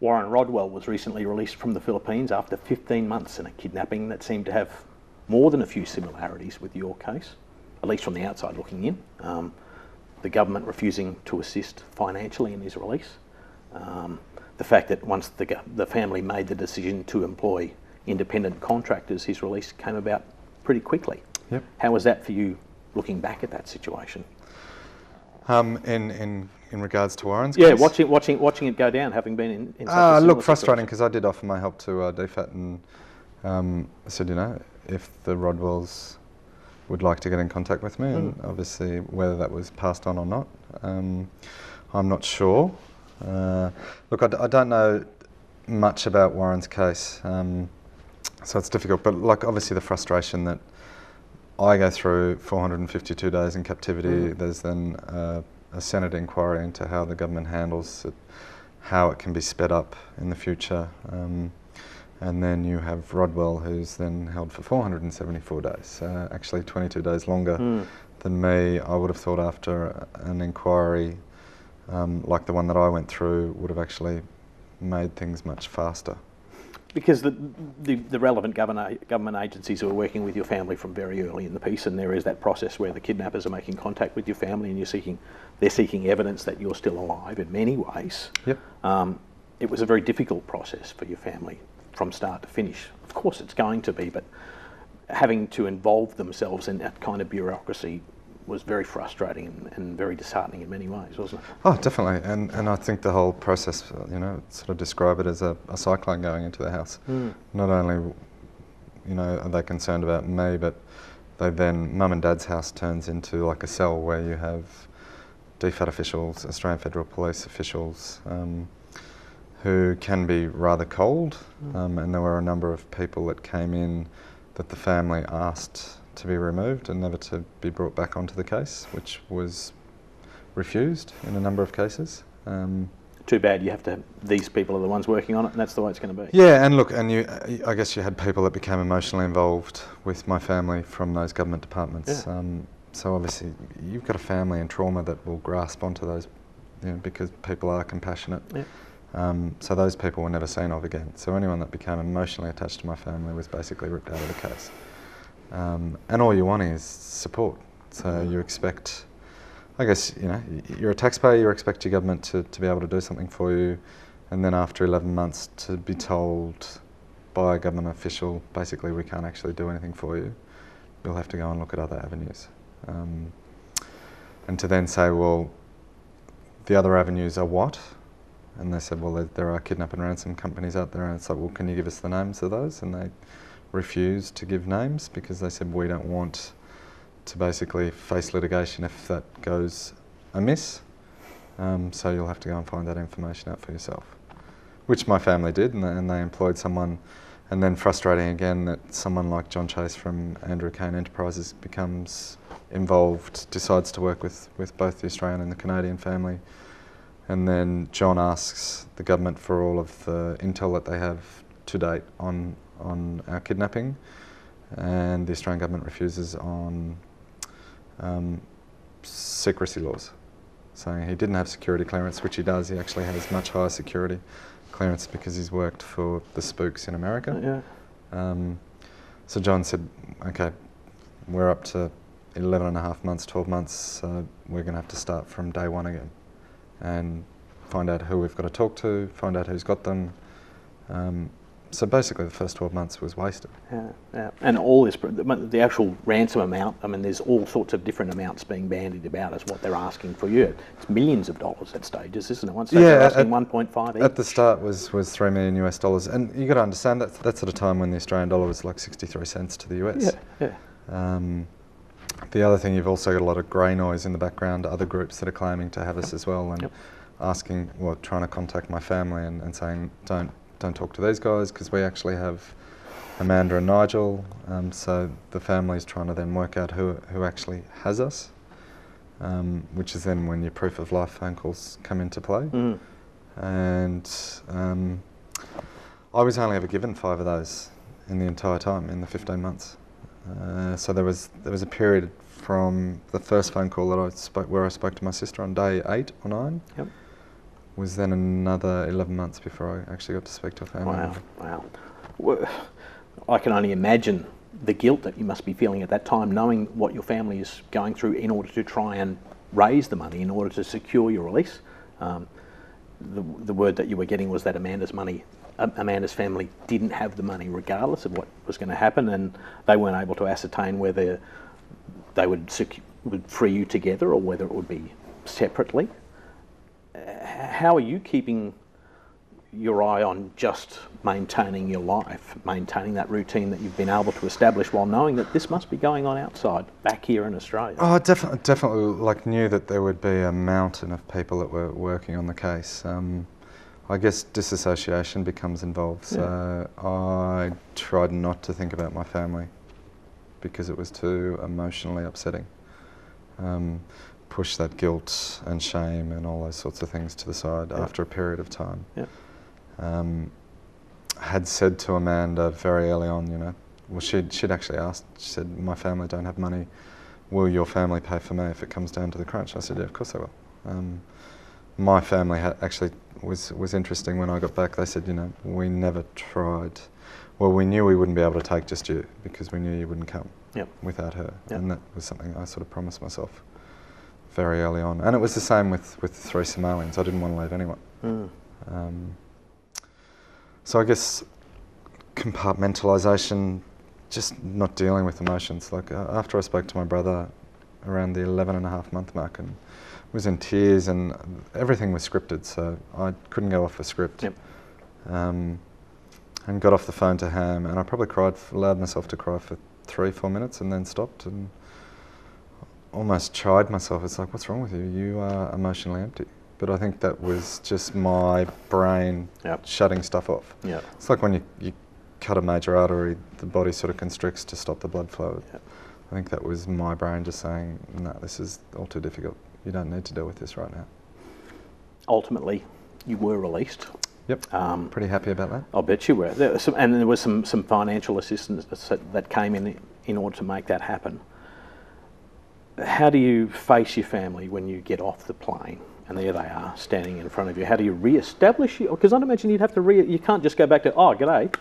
Warren Rodwell was recently released from the Philippines after 15 months in a kidnapping that seemed to have more than a few similarities with your case, at least from the outside looking in. The government refusing to assist financially in his release. The fact that once the family made the decision to employ independent contractors, his release came about pretty quickly. Yep. How was that for you, looking back at that situation? In regards to Warren's Yeah, case? watching it go down, having been in such a Look, similar frustrating, situation. because I did offer my help to DFAT, and I said, if the Rodwells would like to get in contact with me, and obviously whether that was passed on or not, I'm not sure. Look, I don't know much about Warren's case, so it's difficult, but like obviously the frustration that I go through 452 days in captivity, there's then a Senate inquiry into how the government handles it, how it can be sped up in the future, and then you have Rodwell, who's then held for 474 days, actually 22 days longer than me. I would have thought after an inquiry like the one that I went through would have actually made things much faster. Because the relevant government agencies who are working with your family from very early in the piece, and there is that process where the kidnappers are making contact with your family, and they're seeking evidence that you're still alive in many ways. Yep. It was a very difficult process for your family from start to finish. Of course it's going to be, but having to involve themselves in that kind of bureaucracy was very frustrating and very disheartening in many ways, wasn't it? Oh, definitely, and I think the whole process, sort of describe it as a cyclone going into the house. Not only, are they concerned about me, but Mum and Dad's house turns into like a cell where you have DFAT officials, Australian Federal Police officials, who can be rather cold, and there were a number of people that came in that the family asked to be removed and never to be brought back onto the case, which was refused in a number of cases. Too bad. These people are the ones working on it, and that's the way it's going to be. Yeah, and look, I guess you had people that became emotionally involved with my family from those government departments. Yeah. So obviously you've got a family in trauma that will grasp onto those, because people are compassionate. Yeah. So those people were never seen of again. So anyone that became emotionally attached to my family was basically ripped out of the case. And all you want is support. So you expect, I guess, you're a taxpayer, you expect your government to be able to do something for you, and then after 11 months to be told by a government official, basically we can't actually do anything for you. You'll have to go and look at other avenues. And to then say, well, the other avenues are what? And they said, well, there are kidnap and ransom companies out there, and it's like, well, can you give us the names of those? And they refused to give names because they said, we don't want to basically face litigation if that goes amiss. So you'll have to go and find that information out for yourself, which my family did, and they employed someone. And then frustrating again that someone like John Chase from Andrew Kane Enterprises becomes involved, decides to work with both the Australian and the Canadian family. And then John asks the government for all of the intel that they have to date on our kidnapping, and the Australian government refuses on secrecy laws, saying he didn't have security clearance, which he does. He actually has much higher security clearance because he's worked for the spooks in America. Yeah. So John said, okay, we're up to 11 and a half months, 12 months, so we're going to have to start from day one again and find out who we've got to talk to, find out who's got them. So basically the first 12 months was wasted. Yeah. And all this, the actual ransom amount, I mean, there's all sorts of different amounts being bandied about as what they're asking for you. It's millions of dollars at stages, isn't it? One stage they're asking 1.5 each. At the start was $3 million US, and you got to understand that's at a time when the Australian dollar was like 63 cents to the US. Yeah. The other thing, you've also got a lot of grey noise in the background, other groups that are claiming to have us as well, and trying to contact my family and saying, don't talk to these guys because we actually have Amanda and Nigel. So the family's trying to then work out who actually has us, which is then when your proof of life phone calls come into play. And I was only ever given 5 of those in the entire time, in the 15 months. So there was a period from the first phone call that where I spoke to my sister on day 8 or 9, was then another 11 months before I actually got to speak to a family member. Wow. Well, I can only imagine the guilt that you must be feeling at that time, knowing what your family is going through in order to try and raise the money in order to secure your release. The word that you were getting was that Amanda's family didn't have the money regardless of what was going to happen, and they weren't able to ascertain whether they would free you together or whether it would be separately. How are you keeping your eye on just maintaining your life, maintaining that routine that you've been able to establish while knowing that this must be going on outside, back here in Australia? Oh, I definitely knew that there would be a mountain of people that were working on the case. I guess disassociation becomes involved, so I tried not to think about my family because it was too emotionally upsetting. Push that guilt and shame and all those sorts of things to the side after a period of time. Had said to Amanda very early on, well, she'd actually asked, she said, my family don't have money, will your family pay for me if it comes down to the crunch? I said, yeah, of course they will. My family actually was interesting. When I got back, they said, we never tried. Well, we knew we wouldn't be able to take just you because we knew you wouldn't come without her. And that was something I sort of promised myself very early on. And it was the same with the 3 Somalians. I didn't want to leave anyone. So I guess compartmentalisation, just not dealing with emotions. Like after I spoke to my brother around the 11.5-month mark and was in tears, and everything was scripted, so I couldn't go off a script. And got off the phone to Ham, and I probably allowed myself to cry for 3-4 minutes and then stopped and almost chided myself. It's like, what's wrong with you? You are emotionally empty. But I think that was just my brain shutting stuff off. It's like when you cut a major artery, the body sort of constricts to stop the blood flow. I think that was my brain just saying, no, this is all too difficult. You don't need to deal with this right now. Ultimately, you were released. Pretty happy about that. I'll bet you were. There was some financial assistance that came in order to make that happen. How do you face your family when you get off the plane and there they are standing in front of you? How do you re-establish you? Because I'd imagine you'd have to you can't just go back to, oh, g'day.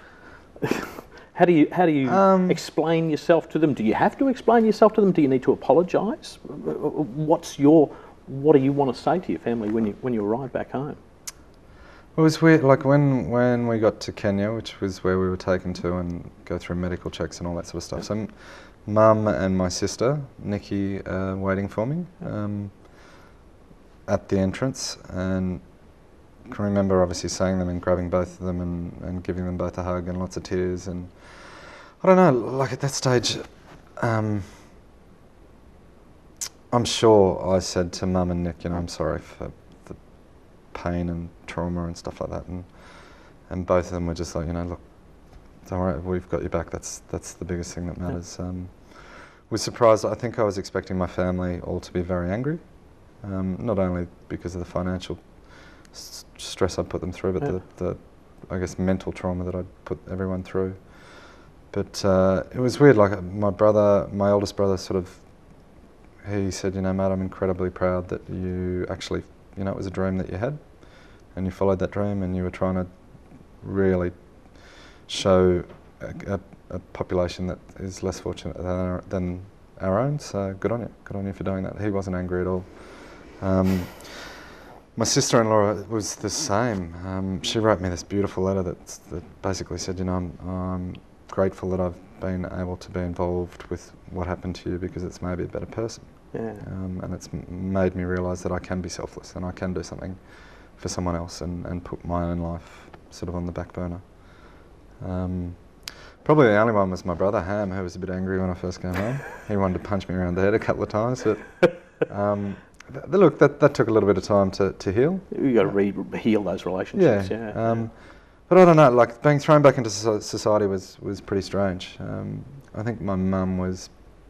How do you explain yourself to them? Do you have to explain yourself to them? Do you need to apologise? What do you want to say to your family when you arrive back home? It was weird, like when we got to Kenya, which was where we were taken to and go through medical checks and all that sort of stuff. So Mum and my sister, Nikki, waiting for me at the entrance, and I can remember obviously seeing them and grabbing both of them and giving them both a hug and lots of tears. And I don't know, like at that stage, I'm sure I said to Mum and Nick, I'm sorry for the pain and trauma and stuff like that, and both of them were just like, look, don't worry, we've got you back. That's the biggest thing that matters. Was surprised. I think I was expecting my family all to be very angry, not only because of the financial stress I'd put them through, but the I guess mental trauma that I'd put everyone through. But it was weird. Like my oldest brother, he said, mate, I'm incredibly proud that you actually, it was a dream that you had, and you followed that dream, and you were trying to really show a population that is less fortunate than our own. So good on you for doing that. He wasn't angry at all. My sister-in-law was the same. She wrote me this beautiful letter that basically said, I'm grateful that I've been able to be involved with what happened to you because it's made me a better person. And it's made me realise that I can be selfless and I can do something for someone else and put my own life sort of on the back burner. Probably the only one was my brother Ham, who was a bit angry when I first came home. He wanted to punch me around the head a couple of times, but look, that took a little bit of time to heal. You got to heal those relationships. But I don't know, like being thrown back into society was pretty strange. I think my mum was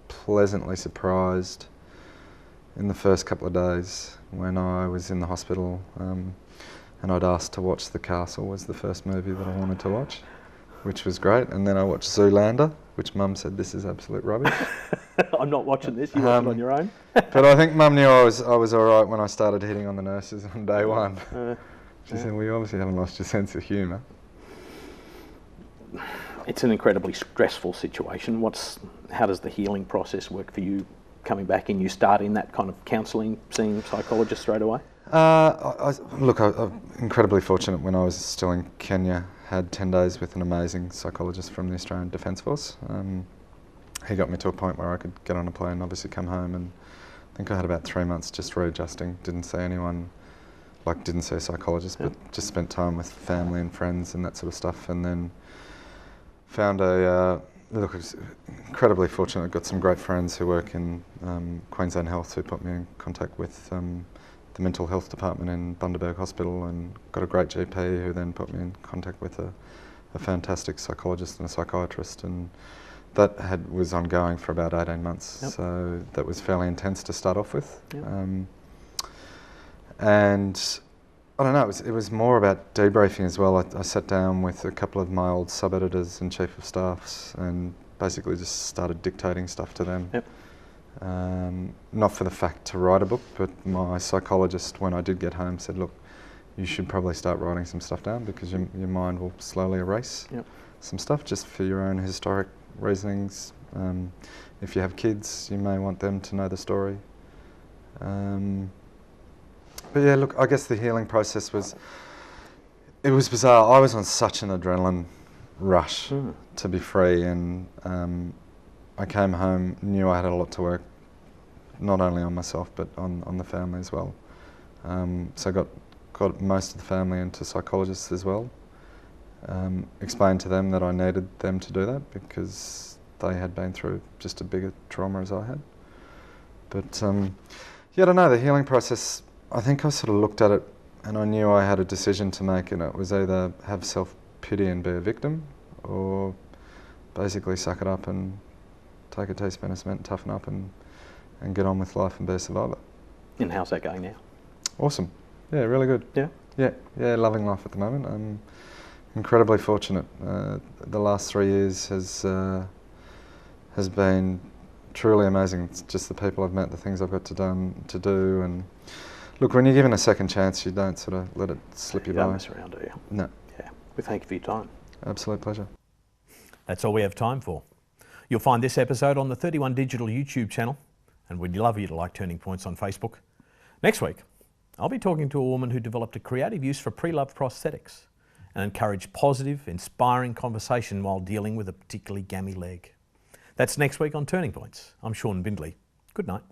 pleasantly surprised in the first couple of days when I was in the hospital, and I'd asked to watch The Castle, was the first movie that I wanted to watch, which was great. And then I watched Zoolander, which Mum said, this is absolute rubbish. I'm not watching this, you watch it on your own. But I think Mum knew I was all right when I started hitting on the nurses on day one. She said, well, you obviously haven't lost your sense of humour. It's an incredibly stressful situation. How does the healing process work for you coming back in? You start in that kind of counselling, seeing psychologists straight away? Look, I'm incredibly fortunate when I was still in Kenya, had 10 days with an amazing psychologist from the Australian Defence Force. He got me to a point where I could get on a plane, obviously come home, and I think I had about 3 months just readjusting. Didn't see anyone, didn't see a psychologist, but just spent time with family and friends and that sort of stuff, and then found I was incredibly fortunate. I got some great friends who work in Queensland Health who put me in contact with the mental health department in Bundaberg Hospital, and got a great GP who then put me in contact with a fantastic psychologist and a psychiatrist, and that was ongoing for about 18 months. Yep. So that was fairly intense to start off with. Yep. And I don't know, it was more about debriefing as well. I sat down with a couple of my old sub-editors and chief of staffs and basically just started dictating stuff to them. Yep. Not for the fact to write a book, but my psychologist, when I did get home, said, look, you should probably start writing some stuff down because your mind will slowly erase some stuff just for your own historic reasonings. If you have kids, you may want them to know the story. But yeah, look, I guess the healing process was bizarre. I was on such an adrenaline rush to be free, and I came home, knew I had a lot to work, not only on myself, but on the family as well. So I got most of the family into psychologists as well. Explained to them that I needed them to do that because they had been through just a bigger trauma as I had. But yeah, I don't know, the healing process, I think I sort of looked at it and I knew I had a decision to make, and it was either have self-pity and be a victim, or basically suck it up and take a teaspoon of cement and toughen up and get on with life and be a survivor. And how's that going now? Awesome. Yeah, really good. Yeah? Yeah, loving life at the moment. I'm incredibly fortunate. The last 3 years has been truly amazing. It's just the people I've met, the things I've got to do, and look, when you're given a second chance, you don't sort of let it slip you by. You don't mess around, do you? No. Yeah. We thank you for your time. Absolute pleasure. That's all we have time for. You'll find this episode on the 31 Digital YouTube channel, and we'd love you to like Turning Points on Facebook. Next week, I'll be talking to a woman who developed a creative use for pre-love prosthetics and encouraged positive, inspiring conversation while dealing with a particularly gammy leg. That's next week on Turning Points. I'm Shaun Bindley. Good night.